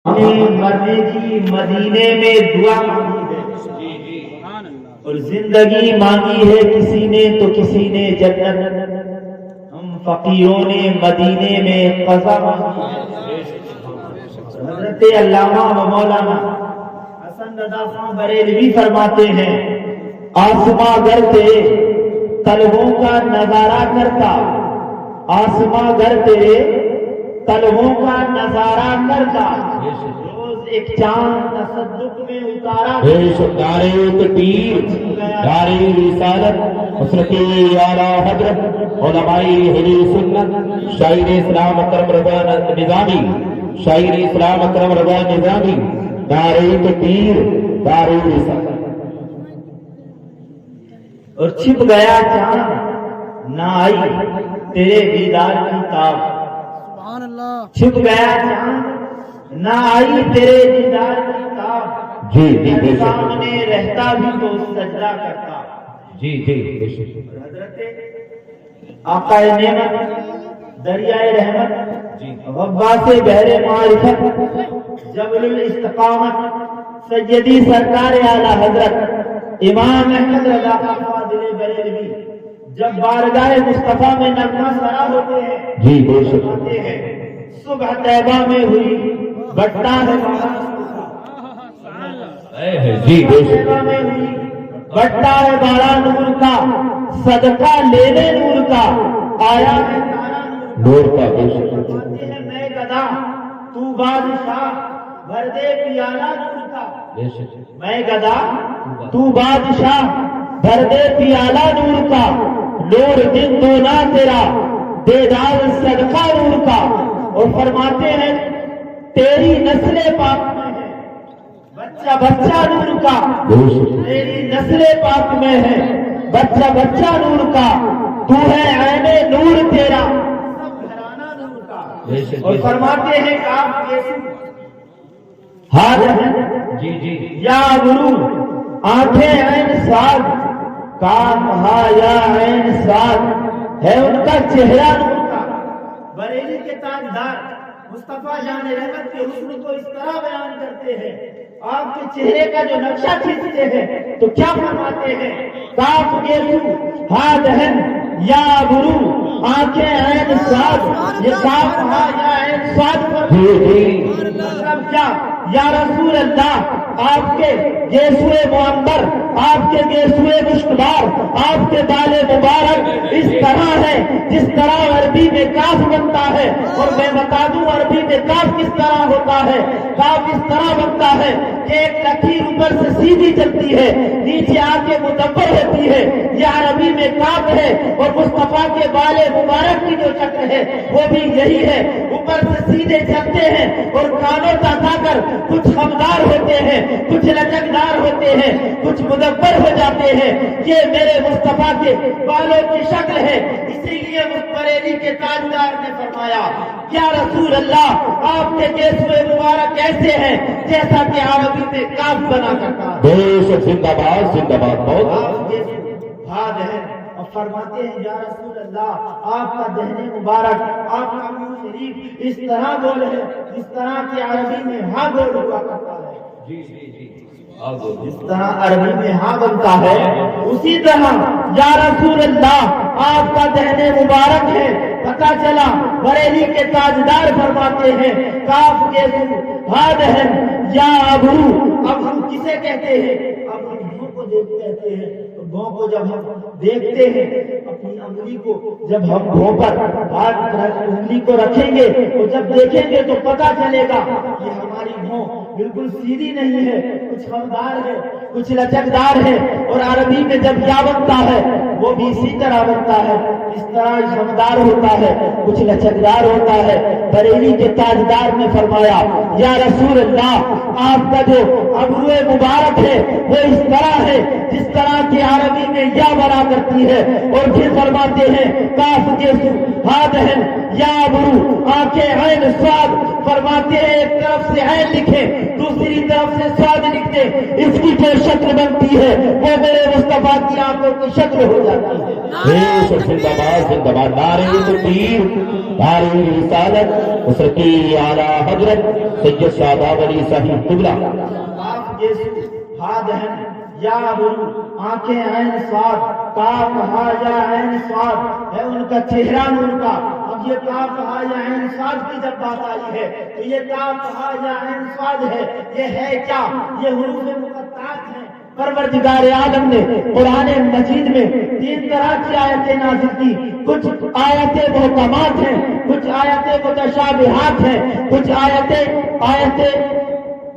مرنے کی مدینے میں دعا مانگی ہے اور زندگی مانگی ہے کسی نے تو کسی نے جنت. ہم فقیروں نے مدینے میں قضا مانگی ہے. حضرت علامہ و مولانا حسن رضا خان بریلوی فرماتے ہیں آسماں گر تیرے طلبوں کا نظارہ کرتا، آسماں گر تیرے طلبوں کا نظارہ کرتا، روز ایک چاند تصدق میں اتارا. دارے تکبیر، دارے رسالت، حضرت اعلیٰ حضرت علماء اہل سنت شاعر اسلام اکرم رضا نظامی، شاعر اسلام اکرم رضا نظامی، دارے تکبیر، دارے رسالت. اور چھپ گیا چاند نہ آئی تیرے دیدار کی تاب، چھپ گیا چاند نہ آئی تیرے دیدار کی تاب. جی جی سامنے رہتا بھی تو سجدہ کرتا. جی جی حضرت آقا نعمت دریائے رحمت غباس بحر معرفت جبل الاستقامت سیدی سرکار اعلیٰ حضرت امام احمد رضا خان فاضل بریلوی جب بارگاہ مصطفیٰ میں نغمہ سرا ہوتے ہیں جی بے شک ہوتے ہیں صبح طیبہ میں ہوئی بٹا ہے بارہ جی بے شک طیبہ میں ہوئی بٹا ہے بارہ نور کا صدقہ لینے نور کا آیا ہے تارا نور کا. بے شک فرماتے ہیں میں گدا تو بادشاہ بھر دے پیالہ نور کا. بے شک میں گدا تو بادشاہ بھر دے پیالہ نور کا. نور دن دونا تیرا دیدار صدقہ نور کا. اور فرماتے ہیں تیری نسل پاک میں ہے بچہ بچہ نور کا. بے شک تیری نسل پاک میں ہے بچہ بچہ نور کا. تو ہے عین نور تیرا سب گھرانہ نور کا. بے شک اور فرماتے ہیں کہ آپ ہاتھ جی جی یا گرو آنکھیں عین ساد کام ہا یا عین ساد ہے ان کا چہرہ نور کا. بریلی کے تاجدار مصطفیٰ جان رحمت کے حسن کو اس طرح بیان کرتے ہیں. آپ کے چہرے کا جو نقشہ کھینچتے ہیں تو کیا فرماتے ہیں کاف گیسو ہا دہن یا گرو آنکھیں عین ساد. یہ کاف ہا یا عین ساد پر مطلب کیا یا رسول اللہ آپ کے گیسوئے معمبر آپ کے گیسوئے مشکبار آپ کے بال مبارک اس طرح ہے جس طرح عربی میں کاف بنتا ہے. اور میں بتا دوں عربی میں کاف کس طرح ہوتا ہے. کاف اس طرح بنتا ہے کہ ایک لکیر اوپر سے سیدھی چلتی ہے نیچے آ کے مدبر ہوتی ہے. یہ عربی میں کاف ہے. اور مصطفیٰ کے بال مبارک کی جو شکل ہے وہ بھی یہی ہے. اوپر سے سیدھے چلتے ہیں اور کانوں تک آ کر کچھ خمدار ہوتے ہیں کچھ لچکدار ہوتے ہیں کچھ مدبر ہو جاتے ہیں. یہ میرے مصطفیٰ کے بالوں کی شکل ہے. اسی لیے بریلی کے تاجدار نے فرمایا یا رسول اللہ آپ کے گیسوئے مبارک ایسے ہیں جیسا کہ عربی میں کاف بنا کرتا ہے. بے شک زندہ باد زندہ باد. بہت بھاد ہے. اور فرماتے ہیں یا رسول اللہ آپ کا دہن مبارک آپ کا منہ شریف اس طرح گول ہے جس طرح کہ عربی میں ہاں گول ہوا کرتا ہے. جی جی جی جس طرح عربی میں ہاں بنتا ہے اسی طرح یا رسول اللہ آپ کا دہن مبارک ہے. پتا چلا بریلی کے تاجدار فرماتے ہیں کاف کے ہاں دہن یا ابرو. اب ہم کسے کہتے ہیں؟ اب ہم گھوں کو کہتے ہیں. گھوں کو جب ہم دیکھتے ہیں اپنی انگلی کو جب ہم گھوں پر انگلی کو رکھیں گے تو جب دیکھیں گے تو پتا چلے گا کہ ہماری گھوں بالکل سیدھی نہیں ہے کچھ خمدار ہے کچھ لچکدار ہے. اور عربی میں جب یا بنتا ہے وہ بھی اسی طرح بنتا ہے اس طرح خمدار ہوتا ہے کچھ لچکدار ہوتا ہے. بریلی کے تاجدار نے فرمایا یا رسول اللہ آپ کا جو ابرو مبارک ہے وہ اس طرح ہے جس طرح کی عربی میں یا بنا کرتی ہے. اور پھر فرماتے ہیں کاف کے ہاں دہن یا ابرو آنکھیں عین سواد. فرماتے ہیں ایک طرف سے عین لکھے دوسری طرف سے سواد لکھتے میں اس کی جو شکل بنتی ہے وہ میرے مصطفیٰ کی آنکھوں کی شکل ہو جاتی ہے. زندہ باد نعرہ تکبیر نعرہ رسالت حضرت اعلیٰ حضرت سید شاداب علی صاحب قبلہ. آپ یسوع ہا دہن یا روح آنکھیں عین صاد کاف ہا یا عین صاد ہے ان کا چہرہ نور کا. اب یہ کاف ہا یا عین صاد کی جب بات آئی ہے تو یہ کاف ہا یا عین صاد ہے، یہ ہے کیا؟ یہ حروف مقطعات ہیں. پروردگار عالم نے قرآن مجید میں 3 طرح کی آیتیں نازل کی. کچھ آیتیں محکمات ہیں، کچھ آیتیں متشابہات ہیں، کچھ آیتیں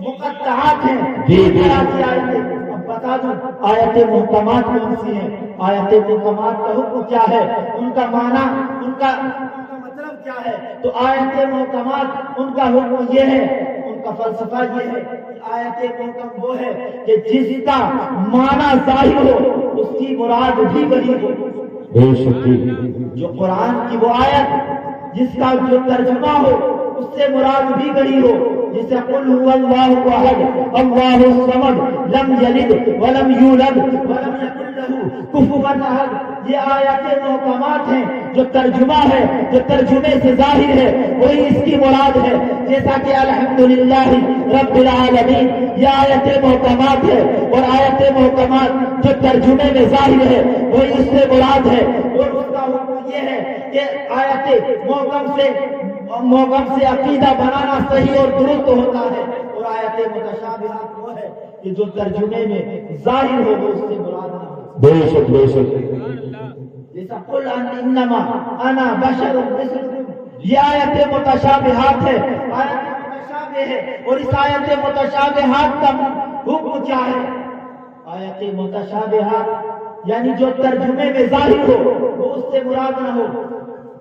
مقطعات ہیں. 3 طرح کی آیتیں. اب بتا دوں آیتیں محکمات کون سی ہیں، آیتیں محکمات کا حکم کیا ہے، ان کا معنی، ان کا مطلب کیا ہے. تو آیتیں محکمات ان کا حکم یہ ہے، ان کا فلسفہ یہ ہے. آیت محکم وہ ہے کہ جس کا معنی ظاہر ہو اس کی مراد بھی وہی ہو. جو قرآن کی وہ آیت جس کا جو ترجمہ ہو اس سے مراد بھی وہی ہو. جسے قل هو اللہ احد اللہ الصمد لم یلد ولم یولد ولم یکن لہ کفوا احد. یہ آیات محکمات ہیں، جو ترجمہ ہے، جو ترجمے سے ظاہر ہے وہی اس کی مراد ہے. جیسا کہ الحمدللہ رب العالمین یہ آیت محکمات ہے، اور آیت محکمات جو ترجمے میں ظاہر ہے وہی اس سے مراد ہے. اور اس کا حکم یہ ہے کہ آیت محکم سے عقیدہ بنانا صحیح اور درست ہوتا ہے. اور آیت متشابہات وہ ہے کہ جو ترجمے میں ظاہر ہو وہ اس سے مراد نہ ہو. بے شک جیسا قل انما انا بشر مثلکم، یہ آیت متشابہات ہے، آیت متشابہ ہے. اور اس آیت متشابہات کا حکم کیا ہے؟ آیت متشابہات یعنی جو ترجمے میں ظاہر ہو وہ اس سے مراد نہ ہو.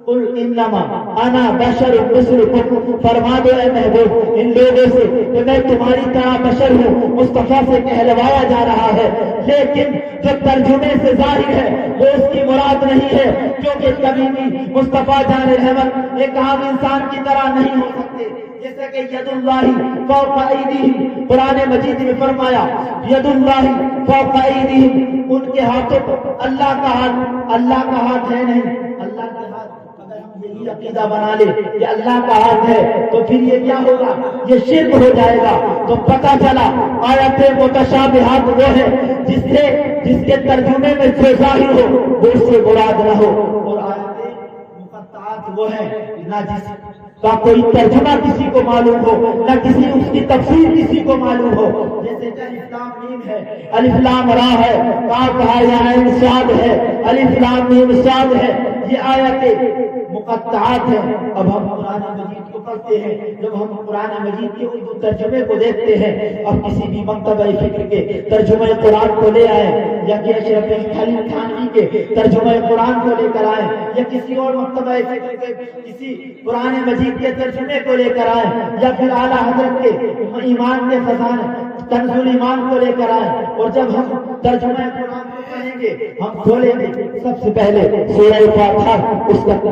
قل انما انا بشر مثلکم، فرما دو اے محبوب ان لوگوں سے کہ میں تمہاری طرح بشر ہوں. مصطفیٰ سے کہلوایا جا رہا ہے، لیکن جو ترجمے سے ظاہر ہے وہ اس کی مراد نہیں ہے، کیونکہ کبھی بھی مصطفیٰ جان رحمت ایک عام انسان کی طرح نہیں ہو سکتے. جیسے کہ ید اللہ فوق ایدیہم، قرآن مجید میں فرمایا ید اللہ فوق ایدیہم، ان کے ہاتھوں پر اللہ کا ہاتھ ہے نہیں. اللہ کا ہاتھ اگر ہم یہی عقیدہ بنا لے کہ اللہ کا ہاتھ ہے تو پھر یہ کیا ہوگا؟ یہ شرک ہو جائے گا. تو پتہ چلا آیت متشابہات وہ ہے جس کے ترجمے میں جو ظاہر ہو وہ اس سے مراد نہ ہو. اور آیت مقطعات وہ ہے نہ جس کا کوئی ترجمہ کسی کو معلوم ہو، نہ کسی اس کی تفسیر کسی کو معلوم ہو. جیسے الف لام میم ہے، الف لام را ہے، کاف ہا یا عین صاد ہے، الف لام میم صاد ہے. یہ آیتیں مقطعات ہیں. اب ہم قرآن مجید کو پڑھتے ہیں، جب ہم قرآن مجید کے اردو ترجمے کو دیکھتے ہیں، اب کسی بھی مکتبہ فکر کے ترجمہ قرآن کو لے آئے، یا کہ اشرف خلیل تھانوی کے ترجمہ قرآن کو لے کر آئے، یا کسی اور مکتبہ فکر کے کسی قرآن مجید کے ترجمے کو لے کر آئے، یا پھر اعلیٰ حضرت کے ایمان کے خزانے کنز الایمان کو لے کر آئے. اور جب ہم ترجمہ قرآن کو پڑھیں گے ہم کھولیں گے سب سے پہلے سورہ فاتحہ،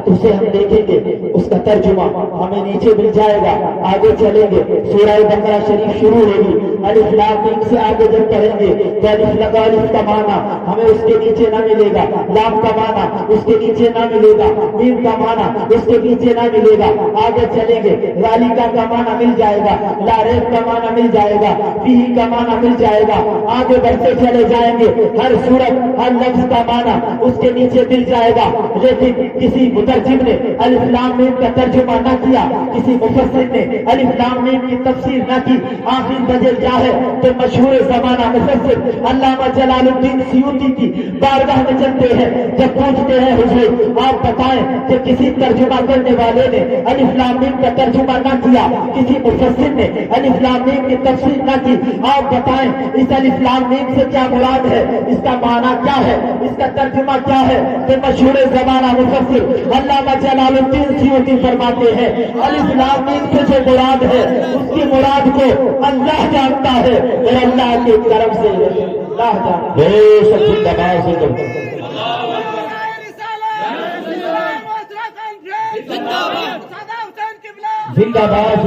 اسے ہم دیکھیں گے، اس کا ترجمہ ہمیں نیچے مل جائے گا. آگے چلیں گے سورہ بقرہ شریف شروع ہوگی، الف لام میم سے آگے جب پڑھیں گے تو الف کا معنی ہمیں اس کے نیچے نہ ملے گا، لام کا معنی اس کے نیچے نہ ملے گا، میم کا معنی اس کے نیچے نہ ملے گا. آگے چلیں گے ذالکہ کا معنی مل جائے گا، لا ریب کا معنی مل جائے گا، فیہ کا معنی مل جائے گا. آگے بڑھتے چلے جائیں گے ہر سورت ہر لفظ کا معنی اس کے نیچے مل جائے گا. لیکن کسی مترجم نے الف لام میم کا ترجمہ نہ کیا، کسی مفسر نے الف لام میم کی تفسیر نہ کی. آخر وجہ کیا ہے تو مشہور زمانہ مفسر علامہ جلال الدین سیوطی کی بارگاہ میں چلتے ہیں. جب پوچھتے ہیں حضور آپ بتائیں کہ کسی ترجمہ کرنے والے نے الف لام میم کا ترجمہ نہ کیا، کسی مفسر نے الف لام میم کی تفسیر نہ کی، آپ بتائیں اس الف لام میم سے کیا مراد ہے، اس کا معنی کیا ہے، اس کا ترجمہ کیا ہے؟ تو مشہور زمانہ مفسر علامہ جلال الدین سیوطی فرماتے ہیں الف لام میم سے جو مراد ہے اس کی مراد کو اللہ جانتا ہے، اور اللہ کی طرف سے اللہ جانتا زندہ باد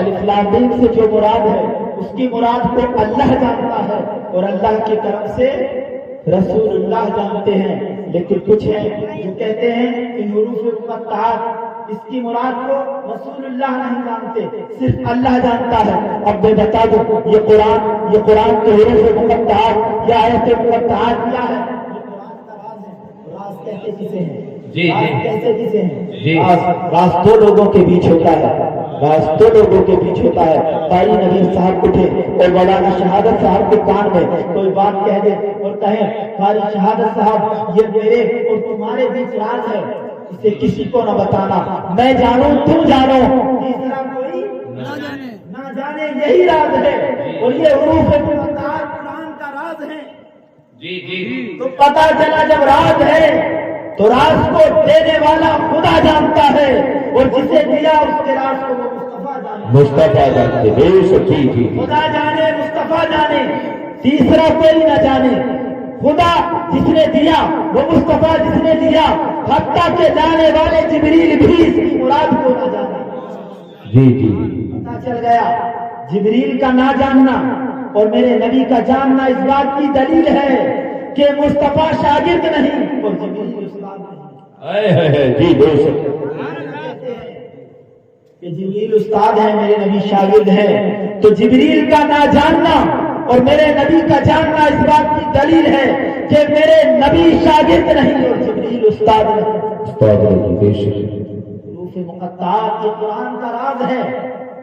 الف لام میم سے جو مراد ہے اس کی مراد کو اللہ جانتا ہے اور اللہ کی طرف سے رسول اللہ جانتے ہیں. لیکن کچھ ہیں جو کہتے ہیں کہ حروف مقطعات اس کی مراد کو رسول اللہ نہیں جانتے، صرف اللہ جانتا ہے. اب میں بتا دوں یہ قرآن کے حروف مقطعات یا آیت مقطعات کیا ہے؟ یہ قرآن کا راز ہے. راز کہتے کسے ہیں؟ جی کہتے کسے ہیں؟ جی. راز دو لوگوں کے بیچ ہوتا ہے. راز دو لوگوں کے بیچ ہوتا ہے. قاری نذیر صاحب اٹھے اور مولانا شہادت صاحب کے کان میں کوئی بات کہہ دے اور کہیں قاری شہادت صاحب یہ میرے اور تمہارے بیچ راز ہے، اسے کسی کو نہ بتانا، میں جانوں تم جانو، تیسرا کوئی نہ جانے، یہی راز ہے. اور یہ حروف مقطعات قرآن کا راز ہے. جی جی. تو پتا چلا جب راز ہے تو راز کو دینے والا خدا جانتا ہے اور جسے دیا اس کے راز کو وہ مصطفیٰ جانے. مصطفیٰ جانتے بے شک. جی جی. خدا جانے، مصطفیٰ جانے، تیسرا کوئی نہ جانے. خدا جس نے دیا وہ مصطفیٰ جس نے دیا، حتیٰ کہ جانے والے جبریل بھی اس کی مراد کو نہ جانے. جی جی. پتا چل گیا جبریل کا نہ جاننا اور میرے نبی کا جاننا اس بات کی دلیل ہے کہ مصطفیٰ شاگرد نہیں اور جبریل استاد نہیں. جی بے شک. کہ جبریل استاد ہے، میرے نبی شاگرد ہے، تو جبریل کا نہ جاننا اور میرے نبی کا جاننا اس بات کی دلیل ہے کہ میرے نبی شاگرد نہیں اور جبریل استاد نہیں. استاد نہیں بے شک. حروف مقطعات یہ قرآن کا راز ہے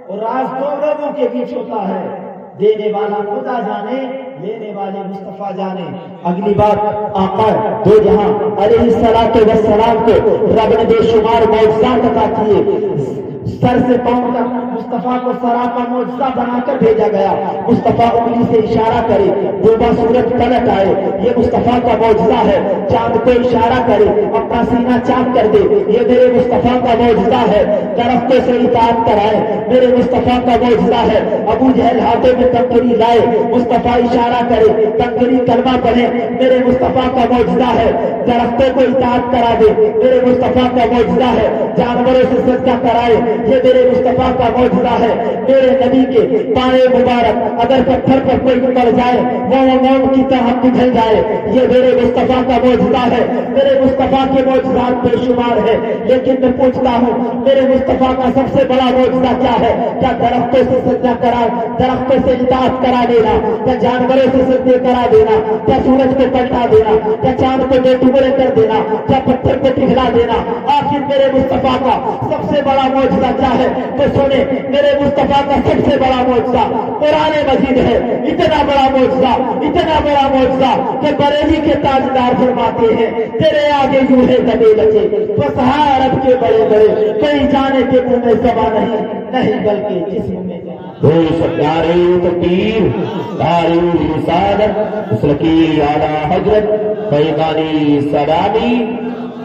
اور راز دو لوگوں کے بیچ ہوتا ہے، دینے والا خدا جانے، لینے والے مصطفیٰ جانے. اگلی بات آقا دو جہاں علیہ السلام کو رب نے بے شمار معجزات عطا کیے. سر سے پاؤں تک مصطفیٰ کو سراپا معجزہ بنا کر بھیجا گیا. مصطفیٰ انگلی سے اشارہ کرے ڈوبا سورج پلٹ آئے، یہ مصطفیٰ کا معجزہ ہے. چاند کو اشارہ کرے اپنا سینہ چاک کر دے، یہ میرے مصطفیٰ کا معجزہ ہے. درختوں سے اطاعت کرائے، میرے مصطفیٰ کا معجزہ ہے. ابو جہل ہاتھوں میں کنکری لائے، مصطفیٰ اشارہ کرے کنکری کلمہ پڑھے، میرے مصطفیٰ کا معجزہ ہے. درختوں کو اطاعت کرا دے، میرے مصطفیٰ کا معجزہ ہے. جانوروں سے سجدہ کرائے، یہ میرے مصطفیٰ کا معجزہ ہے. میرے نبی کے پائے مبارک اگر پتھر پر کوئی اتر جائے وہ موم کی طرح پگھل جائے، یہ میرے مصطفیٰ کا معجزہ ہے. میرے مصطفیٰ کے معجزات بے شمار ہے، لیکن میں پوچھتا ہوں میرے مصطفیٰ کا سب سے بڑا معجزہ کیا ہے؟ کیا درختوں سے سجدہ کرا، درختوں سے اطاعت کرا دینا، کیا جانوروں سے سجدے کرا دینا، کیا سورج کو پلٹا دینا، کیا چاند کو بے ٹکڑے کر دینا، کیا پتھر کو پگھلا دینا؟ آخر میرے مصطفیٰ کا سب سے بڑا معجزہ کیا ہے؟ تو سنے میرے مصطفیٰ کا سب سے بڑا معجزہ قرآن مجید ہے. اتنا بڑا معجزہ، اتنا بڑا معجزہ کہ بریلی کے تاجدار فرماتے ہیں تیرے آگے یوں ہے دبے بچے فصحا عرب کے بڑے بڑے، کہیں جانے کے منہ میں زبان نہیں بلکہ جسم میں بے شک. دارِ تقدیر، دارِ رسالت، مسلکی اعلیٰ حضرت فیضانی سلامی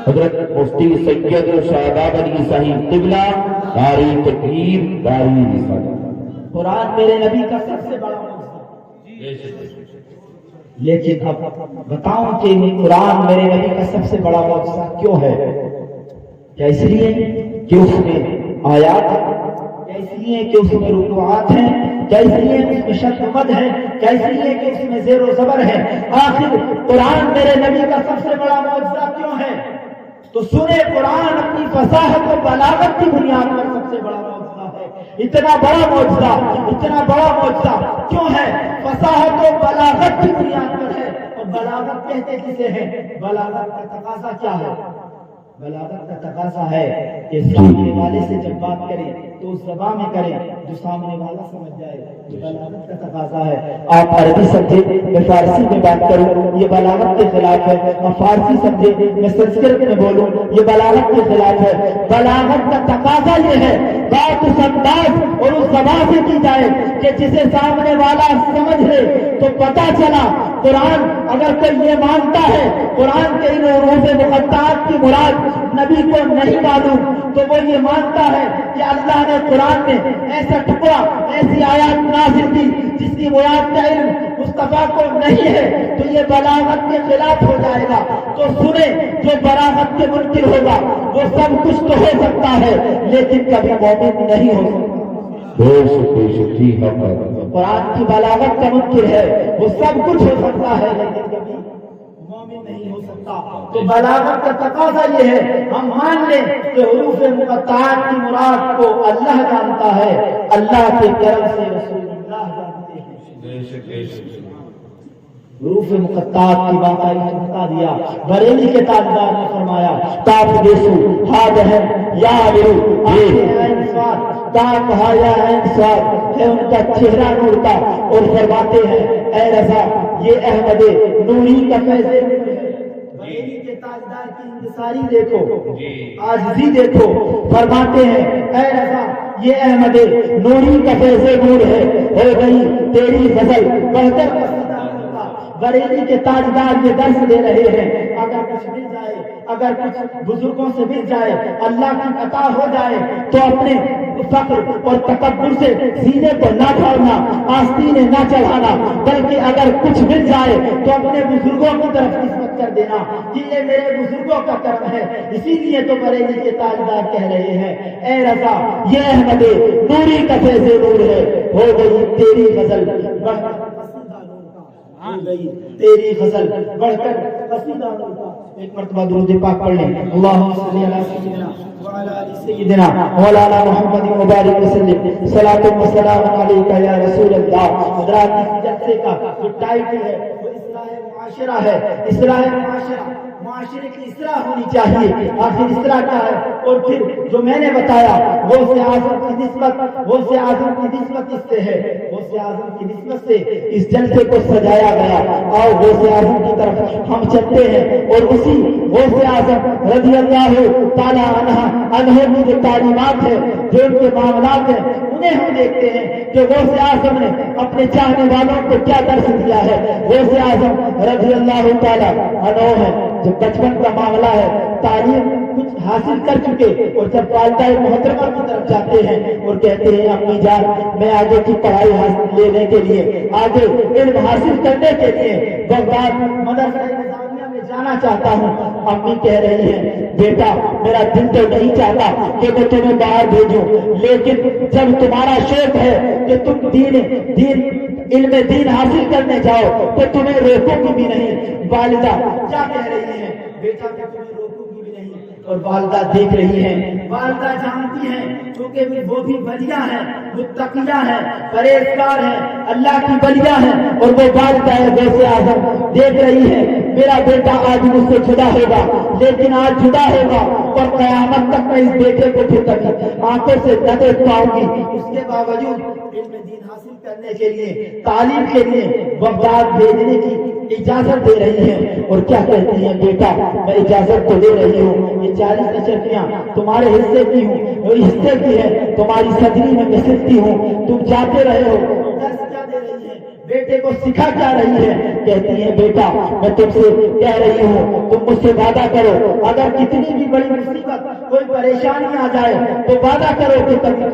حضرت مفتی سید شاداب علی صاحب قبلہ، دارِ تقدیر، دارِ رسالت. قرآن میرے نبی کا سب سے بڑا معجزہ. لیکن اب بتاؤں کہ قرآن میرے نبی کا سب سے بڑا معجزہ کیوں ہے؟ کیا اس لیے کہ اس میں آیات ہیں؟ کیا اس لیے کہ اس میں رکوعات ہیں؟ کیا اس لیے کہ اس میں شد و مد ہے؟ کیا اس لیے کہ اس میں زیر و زبر ہے؟ آخر قرآن میرے نبی کا سب سے بڑا معجزہ کیوں ہے؟ تو سنے قرآن اپنی فصاحت و بلاغت کی بنیاد پر سب سے بڑا معجزہ ہے. اتنا بڑا معجزہ، اتنا بڑا معجزہ کیوں ہے؟ فصاحت و بلاغت کی بنیاد پر ہے. اور بلاغت کہتے کسے ہیں؟ بلاغت کا تقاضا کیا ہے؟ بلاغت کا تقاضا ہے کہ سامنے والے سے جب بات کریں تو اس زبان میں کریں جو سامنے والا سمجھ جائے. یہ بلاغت کا تقاضا ہے. آپ عربی سمجھے میں فارسی میں بات کروں یہ بلاغت کے خلاف ہے، اور فارسی سمجھے میں سنسکرت میں بولوں یہ بلاغت کے خلاف ہے. بلاغت کا تقاضا یہ ہے بات اس انداز اور اس زبان سے کی جائے کہ جسے سامنے والا سمجھ لے تو پتا چلا قرآن اگر کوئی یہ مانتا ہے قرآن کے ان حروف مقطعات کی مراد نبی کو نہیں معلوم تو وہ یہ مانتا ہے کہ اللہ نے قرآن میں ایسا ٹکڑا ایسی آیات نازل کی جس کی مراد کا علم مصطفیٰ کو نہیں ہے تو یہ بلاغت کے خلاف ہو جائے گا. تو سنے جو بلاغت کے منکر ہوگا وہ سب کچھ تو ہو سکتا ہے لیکن کبھی مومن نہیں ہو سکتا. قرآن کی بلاغت کا منکر ہے وہ سب کچھ ہو سکتا ہے لیکن کبھی مومن نہیں ہو سکتا. تو بلاغت کا تقاضا یہ ہے ہم مان لیں کہ حروف مقطعات کی مراد کو اللہ جانتا ہے اللہ کے کرم سے رسول اللہ جانتے ہیں. حروف مقطعات کی باقاعدگی سے بتا دیا. بریلی کے تاجدار نے فرمایا کاف دیسو ہا بہن یا ریو عین صاد کاف ہا یا عین صاد ہے ان کا چہرہ نور کا اور فرماتے ہیں اے رضا یہ احمد نوری کا فیض ہے. بریلی کے تاجدار کی انکساری دیکھو عاجزی دیکھو. فرماتے ہیں اے رضا یہ احمد نوری کا فیض نور ہے ہو گئی تیری غزل بڑھ کر بریلی کے تاجدار یہ درس دے رہے ہیں اگر کچھ مل جائے اگر کچھ بزرگوں سے مل جائے اللہ کی عطا ہو جائے تو اپنے فخر اور تکبر سے سینے کو نہ پھاڑنا آستینے نہ چڑھانا بلکہ اگر کچھ مل جائے تو اپنے بزرگوں کی طرف نسبت کر دینا کہ یہ میرے بزرگوں کا کرم ہے. اسی لیے تو بریلی کے تاجدار کہہ رہے ہیں اے رضا یہ احمد نوری کا فیض نور ہے ہو گئی تیری غزل تیری غزل بڑھ کر قصیدہ نور کا. ایک مرتبہ درود پاک پڑھ لیں. اللہم صلی علی سیدنا وعلی آل سیدنا مولانا محمد مبارک وسلم صلاۃ و سلام علیک یا رسول اللہ. حضرات اس جلسے کا جو ٹائٹل ہے وہ اصلاح معاشرہ ہے. اصلاح معاشرہ معاشرے کی اصلاح ہونی چاہیے. آخر اصلاح کیا ہے اور پھر جو میں نے بتایا وہ سے اعظم کی نسبت اس سے ہے وہ سے اعظم کی نسبت سے اس جلسے کو سجایا گیا. اور وہ سے اعظم کی طرف ہم چلتے ہیں اور اسی وہ سے اعظم رضی اللہ تعالی عنہ کی جو تعلیمات ہے جو ان کے معاملات ہیں انہیں ہم دیکھتے ہیں کہ وہ سے اعظم نے اپنے چاہنے والوں کو کیا درس دیا ہے. وہ سے اعظم رضی اللہ تعالی عنہ ہے جو بچپن کا معاملہ ہے تعلیم کچھ حاصل کر چکے اور جب والدہ محترمہ کی طرف جاتے ہیں اور کہتے ہیں امی جان میں آگے کی پڑھائی حاصل لینے کے لیے آگے علم حاصل کرنے کے لیے بغداد مدرسہ نظامیہ میں جانا چاہتا ہوں. امی کہہ رہی ہیں بیٹا میرا دل تو نہیں چاہتا کہ میں تمہیں باہر بھیجوں لیکن جب تمہارا شوق ہے کہ تم علم دین حاصل کرنے جاؤ تو تمہیں روکوں گی بھی نہیں. والدہ کیا کہہ رہی ہیں بیٹا میں تمہیں روکوں گی بھی نہیں اور والدہ دیکھ رہی ہیں. والدہ جانتی ہیں کیونکہ وہ بھی ولیہ ہیں متقیہ ہیں پرہیزگار ہیں اللہ کی ولیہ ہیں اور وہ والدہ ہے ویسے اعظم دیکھ رہی ہے میرا بیٹا آج مجھ سے جدا ہوگا لیکن آج جدا ہوگا اور قیامت تک میں اس بیٹے کو پھر کبھی آنکھوں سے نہ دیکھ پاؤں گی. اس کے باوجود علم دین حاصل کرنے کے لیے تعلیم کے لیے بغداد بھیجنے کی اجازت دے رہی ہے. اور کیا کہتی ہیں بیٹا میں اجازت تو دے رہی ہوں یہ 40 اشرفیاں تمہارے حصے کی ہوں وہ حصے کی ہے تمہاری صدری میں مسلتی ہوں تم جاتے رہے ہو. درس کیا دے رہی ہے بیٹے کو سکھا کیا رہی ہے. کہتی ہے بیٹا میں تم سے کہہ رہی ہوں تم مجھ سے وعدہ کرو اگر کتنی بھی بڑی مصیبت کوئی پریشانی آ جائے تو وعدہ کرو کہ کبھی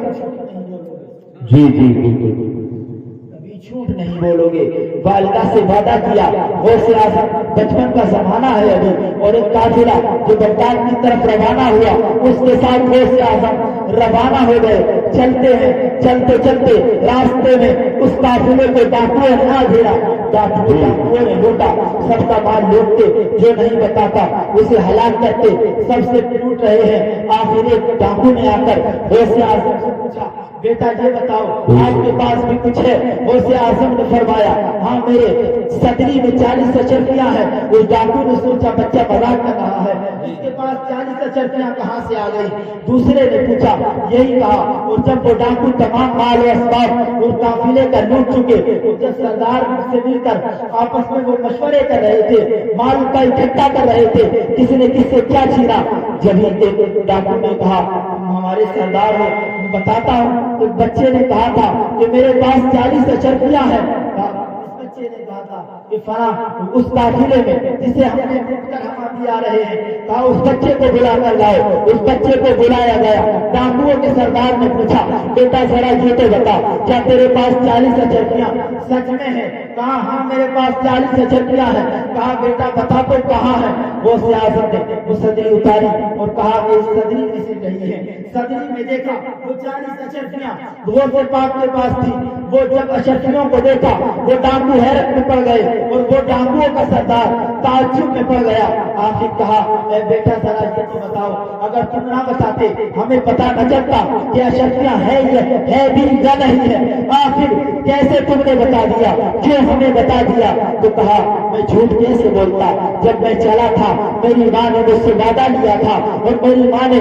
جھوٹ نہیں بولو گے. والدہ سے وعدہ کیا. غوث اعظم بچپن کا زمانہ ہے ابھی اور ایک قافلہ جو بغداد کی طرف روانہ ہوا اس کے ساتھ غوث اعظم روانہ ہو گئے. چلتے ہیں چلتے چلتے راستے میں اس قافلے کو ڈاکوؤں نے نہ گھیرا. ڈاکوؤں نے لوٹا سب کا مال لوٹتے جو نہیں بتاتا اسے ہلاک کرتے سب سے لوٹ رہے ہیں. آخر ایک ڈاکو نے آ کر غوث اعظم سے پوچھا بیٹا یہ بتاؤ آپ کے پاس بھی کچھ ہے. غوث اعظم نے فرمایا ہاں میرے صدری میں 40 اشرفیاں ہیں. اس ڈاکو نے سوچا بچہ مذاق کر رہا ہے اس کے پاس 40 اشرفیاں کہاں سے آ گئی. دوسرے نے پوچھا یہی کہا. اور جب وہ ڈاکو تمام مال و اسباب اور قافلے کا لوٹ چکے اور جب سردار سے مل کر آپس میں وہ مشورے کر رہے تھے مال کا اکٹھا کر رہے تھے کس نے کس سے کیا چھینا جب ایک ڈاکو نے کہا ہمارے سردار ہو بتاتا ہوں. ایک بچے نے کہا تھا کہ میرے پاس 40 اشرفیاں ہیں. اس بچے نے کہا تھا کہ فلاں اس قافلے میں جسے ہم نے ہم آ رہے ہیں، کہا اس بچے کو بلا کر لاؤ۔ اس بچے کو بلایا گیا، ڈاکوؤں کے سردار نے پوچھا بیٹا ذرا یہ تو بتا کیا تیرے پاس 40 اچرکیاں سچ میں ہیں؟ کہا ہاں میرے پاس 40 اچرکیاں ہیں۔ کہا بیٹا بتا تو کہاں ہے؟ وہ سیاست نے وہ صدری اتاری اور کہا کہ اس صدری میں سے نہیں ہے۔ صدری میں دیکھا وہ 40 اچرکیاں غوث پاک کے پاس تھی۔ وہ جب اشرفیوں کو دیکھا وہ ڈاکو حیرت میں پڑ گئے اور وہ ڈاکوؤں کا سردار تعجب میں پڑ گیا۔ آخر کہا اے بیٹا ذرا یہ تو بتاؤ، اگر تم نہ بتاتے ہمیں پتا نہ چلتا کہ اشرفیاں ہے بھی یا نہیں ہے، آخر کیسے تم نے بتا دیا؟ کیوں ہمیں بتا دیا؟ تو کہا میں جھوٹ کیسے بولتا، جب میں چلا تھا میری ماں نے مجھ سے وعدہ لیا تھا اور میری ماں نے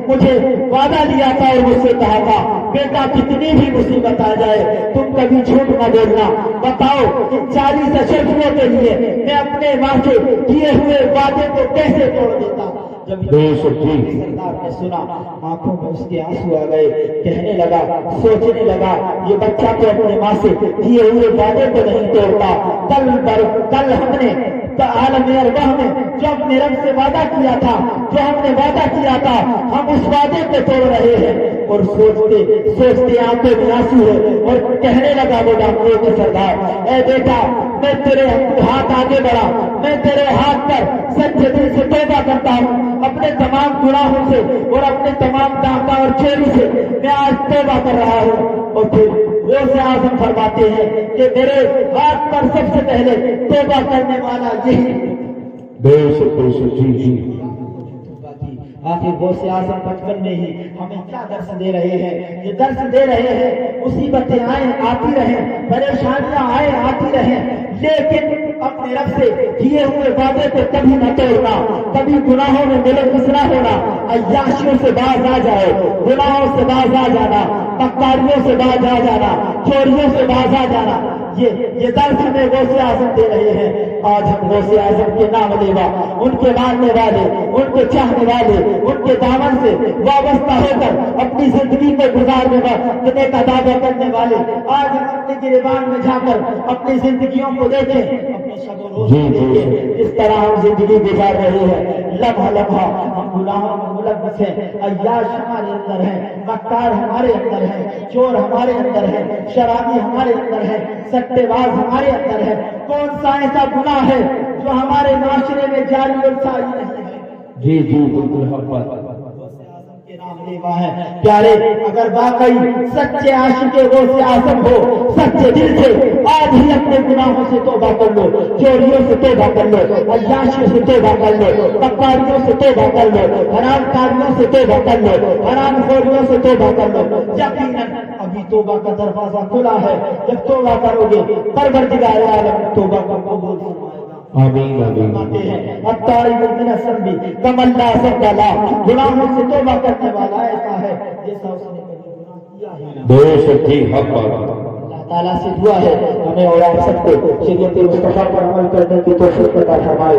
مجھے وعدہ لیا تھا اور مجھ سے کہا تھا بیٹا کتنی بھی مصیبت آ جائے تم کبھی جھوٹ نہ بولنا۔ بتاؤ ان 40 اشرفیوں کے لیے میں اپنے ماں کے کیے ہوئے وعدے کو کیسے توڑ دیتا؟ جب سردار نے سنا آنکھوں میں اس کے آنسو آ گئے، کہنے لگا سوچنے لگا یہ بچہ تو اپنے ماں سے کیے ہوئے وعدے کو نہیں توڑتا۔ کل ہم نے عالم ارواح میں جو اپنے رب سے وعدہ کیا تھا، جو ہم نے وعدہ کیا تھا، ہم اس وعدے کو توڑ رہے ہیں۔ اور سوچتے آنکھوں میں آنسو ہے اور کہنے لگا وہ ڈاکٹروں کے سردار اے بیٹا میں تیرے ہاتھ آگے بڑھا، میں تیرے ہاتھ پر سچے دل سے توبہ کرتا ہوں اپنے تمام گناہوں سے اور اپنے تمام ڈاکہ اور چوری سے میں آج توبہ کر رہا ہوں۔ اور پھر غوث اعظم فرماتے ہیں کہ میرے ہاتھ پر سب سے پہلے توبہ کرنے والا یہی آخر غوث اعظم بچپن میں ہی ہمیں کیا درس دے رہے ہیں؟ یہ درس دے رہے ہیں مصیبتیں آئیں آتی رہیں، پریشانیاں آئیں آتی رہیں، لیکن اپنے رب سے کیے ہوئے وعدے کو کبھی نہ توڑنا، کبھی گناہوں میں ملوث نہ ہونا، عیاشیوں سے باز آ جاؤ، گناہوں سے باز آ جانا، مکاریوں سے باز آ جانا، چوریوں سے باز آ جانا، یہ درس ہمیں غوث اعظم دے رہے ہیں۔ آج ہم غوث اعظم کے نام لیوا، ان کے ماننے والے، ان کے چاہنے والے، ان کے دامن سے وابستہ ہو کر اپنی زندگی کو گزارنے کا دعویٰ کرنے والے، آج ہم اپنے گریبان میں جا کر اپنی زندگیوں کو دیکھیں، اپنے شب و روز کو دیکھیں، اس طرح ہم زندگی گزار رہے ہیں۔ لمحہ لمحہ ہم گناہوں میں ملوث ہیں، عیاش ہمارے اندر ہیں، مکار ہمارے اندر ہیں، چور ہمارے اندر ہیں، شرابی ہمارے اندر ہیں، سٹے باز ہمارے اندر ہے۔ کون سا ایسا گناہ ہے جو ہمارے معاشرے میں جاری اور ساری نہیں ہے؟ جی بالکل حق بات کے نام لیوا ہے پیارے، اگر واقعی سچے عاشق غوث اعظم ہو، سچے دل سے آج ہی اپنے گناہوں سے توبہ کر لو، چوریوں سے توبہ کر لو، عیاشیوں سے توبہ کر لو، بکاریوں سے توبہ کر لو، حرام کاریوں سے توبہ کر لو، حرام خوریوں سے توبہ کر لو۔ یقیناً ابھی توبہ کا دروازہ کھلا ہے، جب توبہ کرو گے پروردگار عالم توبہ کو قبول فرمائے گا۔ آمین آمین۔ التائب من الذنب کمن لا ذنب له، گناہوں سے توبہ کرنے والا ایسا ہے جیسا اس نے کبھی گناہ کیا ہی نہ۔ بے شک حق بات۔ اللہ تعالیٰ سے دعا ہے ہمیں اور آپ سب کو شریعت مصطفیٰ پر عمل کرنے کی توفیق عطا فرمائے۔